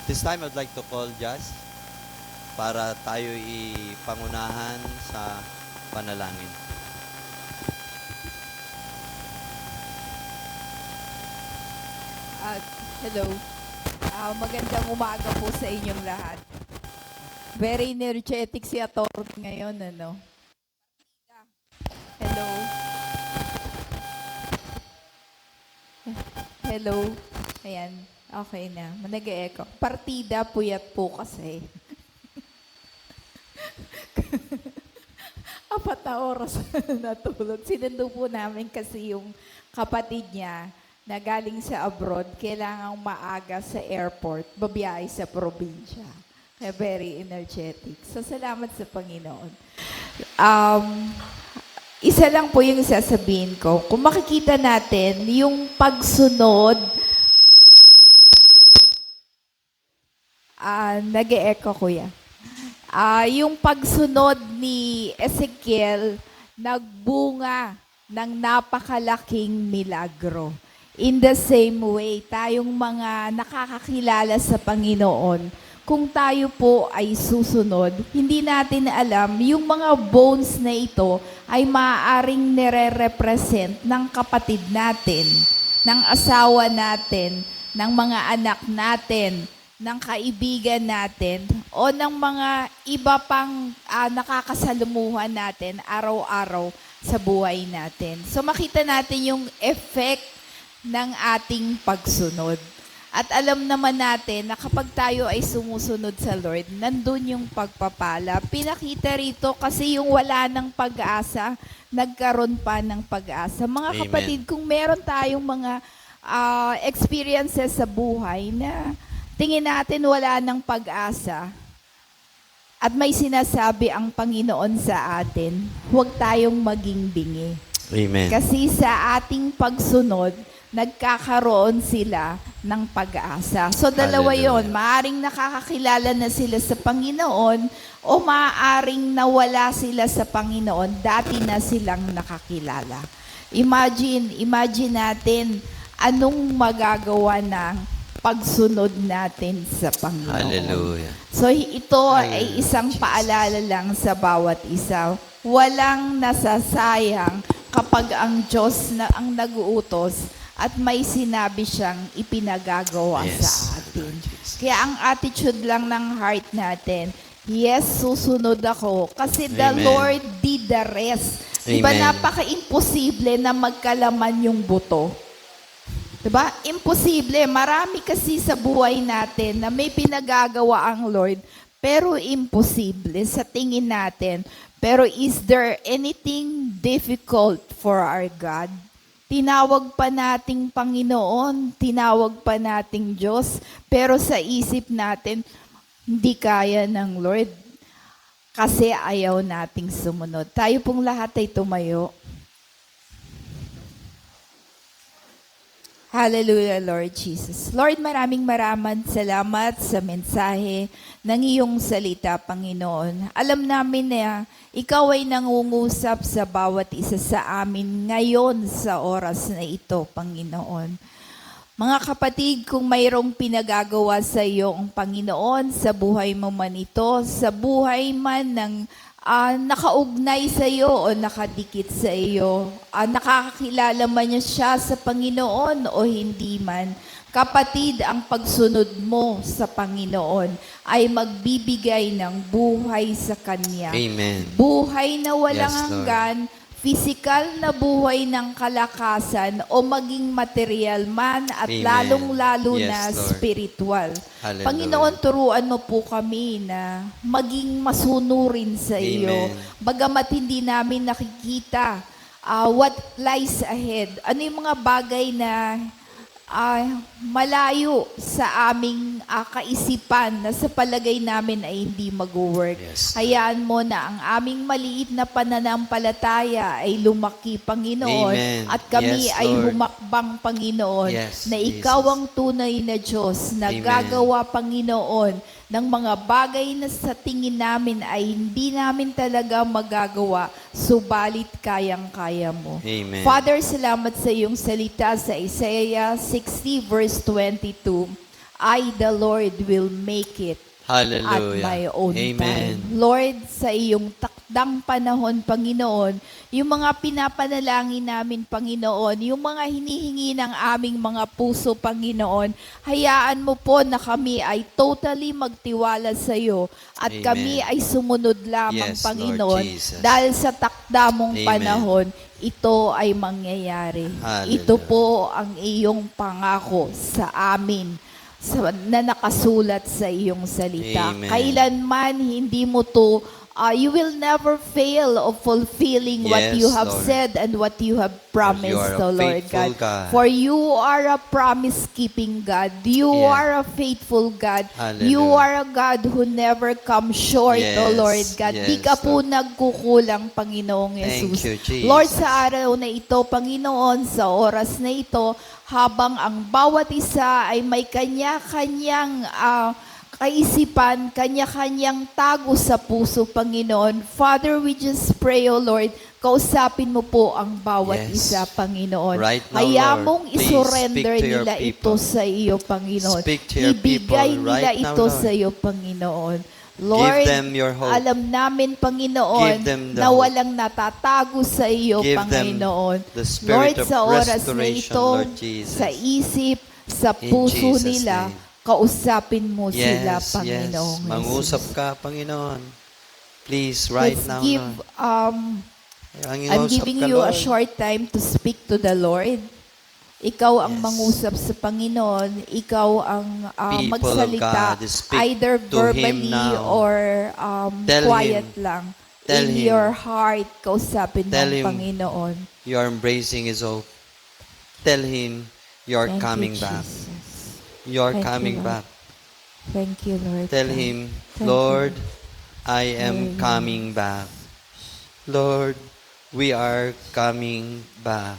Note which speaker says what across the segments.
Speaker 1: This time, I'd like to call Jazz para tayo ipangunahan sa panalangin.
Speaker 2: At hello. Magandang umaga po sa inyong lahat. Very energetic si Atty. ngayon, ano? Hello. Hello. Ayan. Okay na. Nag-e-echo. Partida, puyat po kasi. 4 oras natulog. Sinundo po namin kasi yung kapatid niya na galing sa abroad, kailangang maaga sa airport, babiyahe sa probinsya. Kaya very energetic. So, salamat sa Panginoon. Isa lang po yung sasabihin ko. Kung makikita natin, yung pagsunod, nag-e-echo kuya. Yung pagsunod ni Ezekiel, nagbunga ng napakalaking milagro. In the same way, tayong mga nakakakilala sa Panginoon, kung tayo po ay susunod, hindi natin alam, yung mga bones na ito ay maaaring nire-represent ng kapatid natin, ng asawa natin, ng mga anak natin, ng kaibigan natin, o ng mga iba pang nakakasalumuhan natin araw-araw sa buhay natin. So makita natin yung effect ng ating pagsunod. At alam naman natin na kapag tayo ay sumusunod sa Lord, nandun yung pagpapala. Pinakita rito kasi yung wala ng pag-asa, nagkaroon pa ng pag-asa. Mga
Speaker 1: Amen.
Speaker 2: kapatid, kung meron tayong mga experiences sa buhay na tingin natin wala ng pag-asa, at may sinasabi ang Panginoon sa atin, huwag tayong maging bingi.
Speaker 1: Amen.
Speaker 2: Kasi sa ating pagsunod, nagkakaroon sila ng pag-asa. So dalawa
Speaker 1: Hallelujah.
Speaker 2: yon, maaring nakakakilala na sila sa Panginoon o maaring nawala sila sa Panginoon, dati na silang nakakilala. Imagine natin anong magagawa ng pagsunod natin sa Panginoon.
Speaker 1: Hallelujah.
Speaker 2: So ito ay isang paalala lang sa bawat isa. Walang nasasayang kapag ang Diyos na ang nag-uutos at may sinabi siyang ipinagagawa
Speaker 1: Yes,
Speaker 2: sa atin.
Speaker 1: Lord Jesus.
Speaker 2: Kaya ang attitude lang ng heart natin, yes, susunod ako kasi the
Speaker 1: Amen.
Speaker 2: Lord did the rest. Diba
Speaker 1: Amen.
Speaker 2: napaka-imposible na magkalaman yung buto? Diba? Imposible. Marami kasi sa buhay natin na may pinagagawa ang Lord, pero imposible sa tingin natin. Pero is there anything difficult for our God? Tinawag pa nating Panginoon, tinawag pa nating Diyos, pero sa isip natin, hindi kaya ng Lord. Kasi ayaw nating sumunod. Tayo pong lahat ay tumayo. Hallelujah, Lord Jesus. Lord, maraming salamat sa mensahe ng iyong salita, Panginoon. Alam namin na ikaw ay nangungusap sa bawat isa sa amin ngayon sa oras na ito, Panginoon. Mga kapatid, kung mayroong pinagagawa sa iyo ang Panginoon, sa buhay mo man ito, sa buhay man ng nakaugnay sa iyo o nakadikit sa iyo, nakakakilala man niya siya sa Panginoon o hindi man, kapatid, ang pagsunod mo sa Panginoon ay magbibigay ng buhay sa Kanya.
Speaker 1: Amen.
Speaker 2: Buhay na walang
Speaker 1: Yes, Lord.
Speaker 2: hanggan, physical na buhay ng kalakasan o maging material man at
Speaker 1: Amen.
Speaker 2: lalong-lalo
Speaker 1: Yes,
Speaker 2: na
Speaker 1: Lord.
Speaker 2: spiritual.
Speaker 1: Hallelujah.
Speaker 2: Panginoon, turuan mo po kami na maging masunurin sa iyo.
Speaker 1: Amen.
Speaker 2: Bagamat hindi namin nakikita what lies ahead. Ano yung mga bagay na malayo sa aming kaisipan na sa palagay namin ay hindi mag-work.
Speaker 1: Yes.
Speaker 2: Hayaan mo na ang aming maliit na pananampalataya ay lumaki, Panginoon,
Speaker 1: Amen.
Speaker 2: at kami
Speaker 1: Yes,
Speaker 2: ay
Speaker 1: Lord.
Speaker 2: humakbang, Panginoon,
Speaker 1: Yes,
Speaker 2: na ikaw
Speaker 1: Jesus.
Speaker 2: ang tunay na Diyos na
Speaker 1: Amen.
Speaker 2: gagawa, Panginoon, ng mga bagay na sa tingin namin ay hindi namin talaga magagawa, subalit kayang-kaya mo.
Speaker 1: Amen.
Speaker 2: Father, salamat sa iyong salita sa Isaiah 60 verse 22. I, the Lord, will make it at
Speaker 1: Hallelujah.
Speaker 2: my own
Speaker 1: Amen.
Speaker 2: time. Lord, sa iyong takdang panahon, Panginoon, yung mga pinapanalangin namin, Panginoon, yung mga hinihingi ng aming mga puso, Panginoon, hayaan mo po na kami ay totally magtiwala sa iyo at
Speaker 1: Amen.
Speaker 2: kami ay sumunod lamang,
Speaker 1: Yes,
Speaker 2: Panginoon,
Speaker 1: Lord Jesus.
Speaker 2: dahil sa takda mong
Speaker 1: Amen.
Speaker 2: panahon, ito ay mangyayari.
Speaker 1: Hallelujah.
Speaker 2: Ito po ang iyong pangako sa amin na nakasulat sa iyong salita.
Speaker 1: Amen.
Speaker 2: Kailanman hindi mo to, you will never fail of fulfilling what
Speaker 1: Yes,
Speaker 2: you have
Speaker 1: Lord.
Speaker 2: said and what you have promised,
Speaker 1: You are a
Speaker 2: O Lord
Speaker 1: faithful
Speaker 2: God.
Speaker 1: God.
Speaker 2: For you are a promise-keeping God. You
Speaker 1: Yeah.
Speaker 2: are a faithful God.
Speaker 1: Hallelujah.
Speaker 2: You are a God who never comes short, O
Speaker 1: Yes,
Speaker 2: Lord God. Di
Speaker 1: yes,
Speaker 2: ka po
Speaker 1: Lord.
Speaker 2: nagkukulang, Panginoong
Speaker 1: Thank
Speaker 2: Yesus.
Speaker 1: you, Jesus.
Speaker 2: Lord, sa araw na ito, Panginoon, sa oras na ito, habang ang bawat isa ay may kanya-kanyang kaisipan, kanya-kanyang tago sa puso, Panginoon. Father, we just pray, O Lord, kausapin mo po ang bawat
Speaker 1: Yes.
Speaker 2: isa, Panginoon.
Speaker 1: Right now,
Speaker 2: Kaya
Speaker 1: Lord,
Speaker 2: mong
Speaker 1: please
Speaker 2: isurrender
Speaker 1: speak to your
Speaker 2: nila ito
Speaker 1: people.
Speaker 2: sa iyo, Panginoon.
Speaker 1: Speak to your
Speaker 2: Ibigay
Speaker 1: people
Speaker 2: nila
Speaker 1: right now,
Speaker 2: ito
Speaker 1: Lord.
Speaker 2: sa iyo, Panginoon. Lord,
Speaker 1: Give them your hope.
Speaker 2: alam namin, Panginoon,
Speaker 1: Give them the
Speaker 2: na
Speaker 1: hope.
Speaker 2: walang natatago sa iyo,
Speaker 1: Give them
Speaker 2: Panginoon.
Speaker 1: the spirit
Speaker 2: Lord,
Speaker 1: of
Speaker 2: sa oras na
Speaker 1: restoration,
Speaker 2: ito,
Speaker 1: Lord Jesus.
Speaker 2: sa isip, sa
Speaker 1: In
Speaker 2: puso
Speaker 1: Jesus'
Speaker 2: nila,
Speaker 1: name.
Speaker 2: kausapin mo sila,
Speaker 1: Yes,
Speaker 2: Panginoong
Speaker 1: yes. Mangusap
Speaker 2: Jesus.
Speaker 1: ka, Panginoon. Please, right
Speaker 2: Let's
Speaker 1: now,
Speaker 2: give,
Speaker 1: Lord.
Speaker 2: I'm
Speaker 1: Mangusap
Speaker 2: giving
Speaker 1: ka,
Speaker 2: you a
Speaker 1: Lord.
Speaker 2: short time to speak to the Lord. Ikaw ang
Speaker 1: Yes.
Speaker 2: mangusap sa Panginoon. Ikaw ang
Speaker 1: People of
Speaker 2: magsalita,
Speaker 1: God, speak
Speaker 2: either
Speaker 1: to Him
Speaker 2: verbally
Speaker 1: now.
Speaker 2: or
Speaker 1: Tell
Speaker 2: quiet
Speaker 1: Him.
Speaker 2: lang.
Speaker 1: Tell
Speaker 2: In
Speaker 1: Him.
Speaker 2: your heart, kausapin mo
Speaker 1: Tell
Speaker 2: ang
Speaker 1: Him.
Speaker 2: Panginoon.
Speaker 1: You are embracing His hope. Tell Him you are
Speaker 2: Thank
Speaker 1: coming
Speaker 2: you,
Speaker 1: back.
Speaker 2: Jesus.
Speaker 1: You are
Speaker 2: Thank you,
Speaker 1: coming
Speaker 2: Lord.
Speaker 1: back.
Speaker 2: Thank you, Lord.
Speaker 1: Tell
Speaker 2: God.
Speaker 1: Him,
Speaker 2: Thank
Speaker 1: Lord,
Speaker 2: you.
Speaker 1: I am
Speaker 2: Hallelujah.
Speaker 1: coming back. Lord, we are coming back.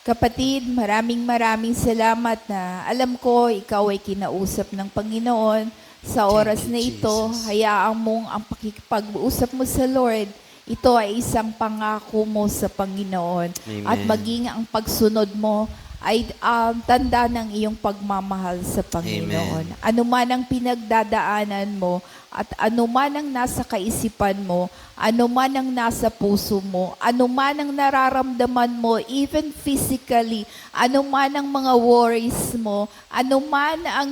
Speaker 2: Kapatid, maraming salamat na alam ko ikaw ay kinausap ng Panginoon. Sa
Speaker 1: Thank
Speaker 2: oras
Speaker 1: you,
Speaker 2: na ito,
Speaker 1: Jesus.
Speaker 2: hayaan mong ang pakikipag-usap mo sa Lord, ito ay isang pangako mo sa Panginoon.
Speaker 1: Amen.
Speaker 2: At maging ang pagsunod mo ay tanda ng iyong pagmamahal sa Panginoon.
Speaker 1: Amen.
Speaker 2: Ano man ang pinagdadaanan mo at ano man ang nasa kaisipan mo, ano man ang nasa puso mo, ano man ang nararamdaman mo, even physically, ano man ang mga worries mo, ano man ang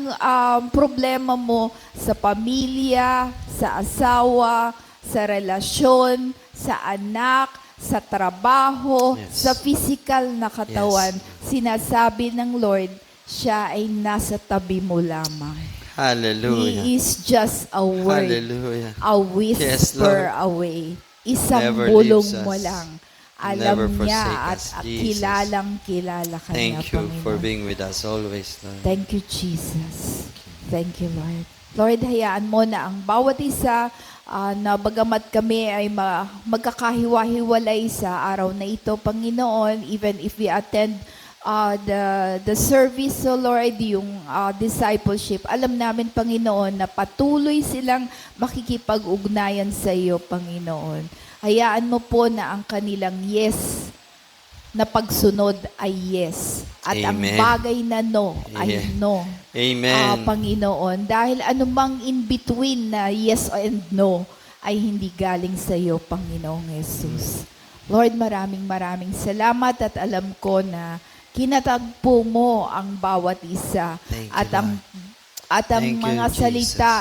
Speaker 2: problema mo sa pamilya, sa asawa, sa relasyon, sa anak, sa trabaho,
Speaker 1: Yes.
Speaker 2: sa physical na katawan,
Speaker 1: Yes.
Speaker 2: sinasabi ng Lord, siya ay nasa tabi mo lamang.
Speaker 1: Hallelujah.
Speaker 2: He is just a word,
Speaker 1: Hallelujah.
Speaker 2: a
Speaker 1: Yes,
Speaker 2: whisper
Speaker 1: Lord.
Speaker 2: away. Isang
Speaker 1: Never
Speaker 2: bulong
Speaker 1: leaves us.
Speaker 2: mo lang.
Speaker 1: Never
Speaker 2: Alam niya
Speaker 1: forsake
Speaker 2: at
Speaker 1: us, Jesus.
Speaker 2: kilalang-kilala ka niya,
Speaker 1: Thank you for
Speaker 2: Panginoon.
Speaker 1: being with us always, Lord.
Speaker 2: Thank you, Jesus. Thank you, Lord. Lord, hayaan mo na ang bawat isa na bagamat kami ay magkakahiwa-hiwalay sa araw na ito, Panginoon, even if we attend the service, so Lord, yung discipleship, alam namin, Panginoon, na patuloy silang makikipag-ugnayan sa iyo, Panginoon. Hayaan mo po na ang kanilang yes na pagsunod ay yes. At ang
Speaker 1: Amen.
Speaker 2: bagay na no ay
Speaker 1: Yeah.
Speaker 2: no.
Speaker 1: Amen.
Speaker 2: Panginoon, dahil anumang in between na yes and no ay hindi galing sa iyo, Panginoong Jesus. Lord, maraming salamat at alam ko na kinatagpo mo ang bawat isa
Speaker 1: Thank you,
Speaker 2: at ang
Speaker 1: Thank you,
Speaker 2: mga
Speaker 1: Jesus.
Speaker 2: salita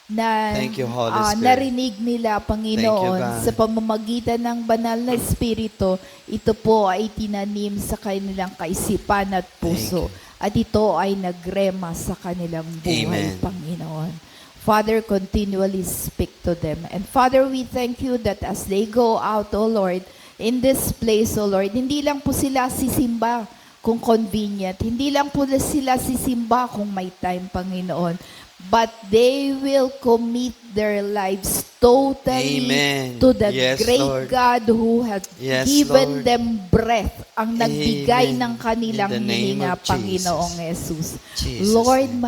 Speaker 2: na
Speaker 1: Thank you, Holy Spirit.
Speaker 2: narinig nila, Panginoon,
Speaker 1: Thank you, God.
Speaker 2: sa pamamagitan ng banal na Espiritu, ito po ay tinanim sa kanilang kaisipan at puso. At ito ay nagrema sa kanilang buhay,
Speaker 1: Amen.
Speaker 2: Panginoon. Father, continually speak to them. And Father, we thank you that as they go out, O Lord, in this place, O Lord, hindi lang po sila sisimba kung convenient. Hindi lang po sila sisimba kung may time, Panginoon. But they will commit their lives totally
Speaker 1: Amen.
Speaker 2: to the
Speaker 1: Yes,
Speaker 2: great
Speaker 1: Lord.
Speaker 2: God who has
Speaker 1: Yes,
Speaker 2: given
Speaker 1: Lord.
Speaker 2: them breath, ang nagbigay
Speaker 1: Amen.
Speaker 2: ng kanilang
Speaker 1: In the name
Speaker 2: hininga,
Speaker 1: of
Speaker 2: Panginoong Jesus.
Speaker 1: Jesus'
Speaker 2: Lord,
Speaker 1: name.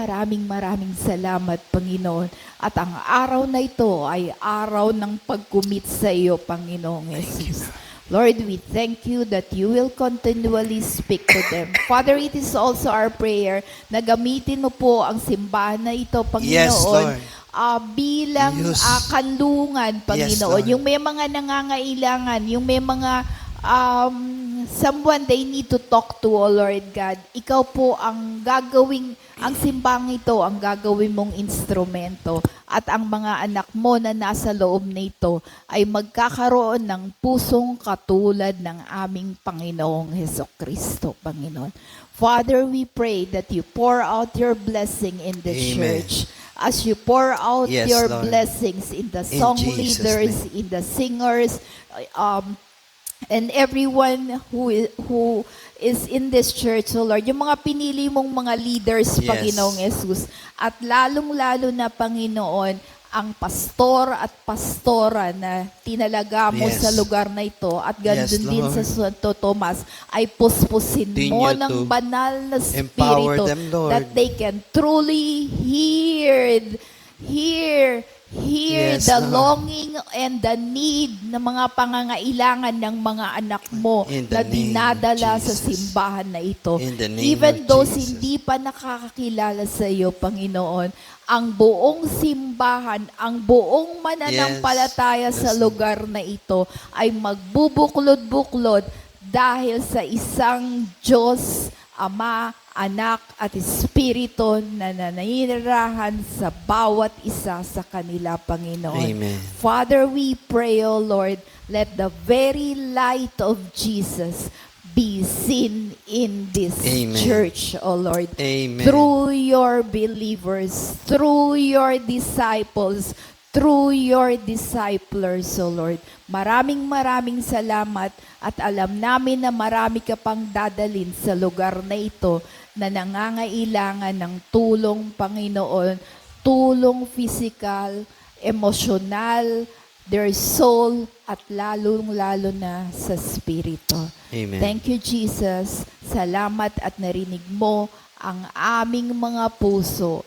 Speaker 2: maraming salamat, Panginoon. At ang araw na ito ay araw ng pag-commit sa iyo, Panginoong Jesus. Lord, we thank you that you will continually speak to them. Father, it is also our prayer na gamitin mo po ang simbahan na ito,
Speaker 1: Yes,
Speaker 2: Panginoon,
Speaker 1: Lord.
Speaker 2: bilang
Speaker 1: Yes.
Speaker 2: kanlungan, Panginoon.
Speaker 1: Lord.
Speaker 2: Yung may mga nangangailangan, yung may mga someone they need to talk to, oh Lord God. Ikaw po ang simbang ito, ang gagawin mong instrumento. At ang mga anak mo na nasa loob nito ay magkakaroon ng pusong katulad ng aming Panginoong Hesukristo, Panginoon. Father, we pray that you pour out your blessing in the
Speaker 1: Amen.
Speaker 2: church. As you pour out
Speaker 1: Yes,
Speaker 2: your
Speaker 1: Lord.
Speaker 2: blessings in the song
Speaker 1: Jesus'
Speaker 2: leaders, in the singers, and everyone who is in this church, oh Lord, yung mga pinili mong mga leaders,
Speaker 1: Yes.
Speaker 2: Panginoong Yesus, at lalong-lalo na, Panginoon, ang pastor at pastora na tinalaga mo
Speaker 1: Yes.
Speaker 2: sa lugar na ito at ganoon
Speaker 1: Yes,
Speaker 2: din
Speaker 1: Lord.
Speaker 2: sa Santo Tomas ay puspusin mo
Speaker 1: Continue
Speaker 2: ng
Speaker 1: to
Speaker 2: banal na
Speaker 1: empower
Speaker 2: spirito
Speaker 1: them, Lord.
Speaker 2: that they can truly hear
Speaker 1: Yes,
Speaker 2: the
Speaker 1: Lord.
Speaker 2: longing and the need ng mga pangangailangan ng mga anak mo
Speaker 1: In the
Speaker 2: na
Speaker 1: name of
Speaker 2: dinadala sa
Speaker 1: Jesus.
Speaker 2: simbahan na ito.
Speaker 1: In the name
Speaker 2: Even
Speaker 1: of
Speaker 2: those
Speaker 1: Jesus.
Speaker 2: hindi pa nakakakilala sa iyo, Panginoon, ang buong simbahan, ang buong mananampalataya
Speaker 1: Yes.
Speaker 2: sa
Speaker 1: Yes,
Speaker 2: lugar na ito ay magbubuklod-buklod dahil sa isang Diyos, Ama, Anak at Espiritu na nanirahan sa bawat isa sa kanila, Panginoon.
Speaker 1: Amen.
Speaker 2: Father, we pray, O Lord, let the very light of Jesus be seen in this
Speaker 1: Amen.
Speaker 2: church, O Lord.
Speaker 1: Amen.
Speaker 2: Through your believers, through your disciples, through your disciples, O Lord. Maraming salamat at alam namin na marami ka pang dadalin sa lugar na ito na nangangailangan ng tulong, Panginoon, tulong physical, emosyonal, their soul, at lalong-lalo na sa spirito.
Speaker 1: Amen.
Speaker 2: Thank you, Jesus. Salamat at narinig mo ang aming mga puso.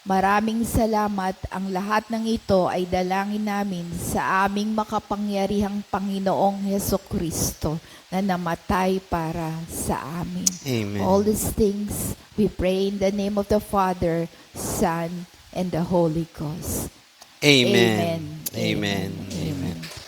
Speaker 2: Maraming salamat. Ang lahat ng ito ay dalangin namin sa aming makapangyarihang Panginoong Hesukristo na namatay para sa amin.
Speaker 1: Amen.
Speaker 2: All these things we pray in the name of the Father, Son, and the Holy Ghost.
Speaker 1: Amen.
Speaker 2: Amen.
Speaker 1: Amen.
Speaker 2: Amen.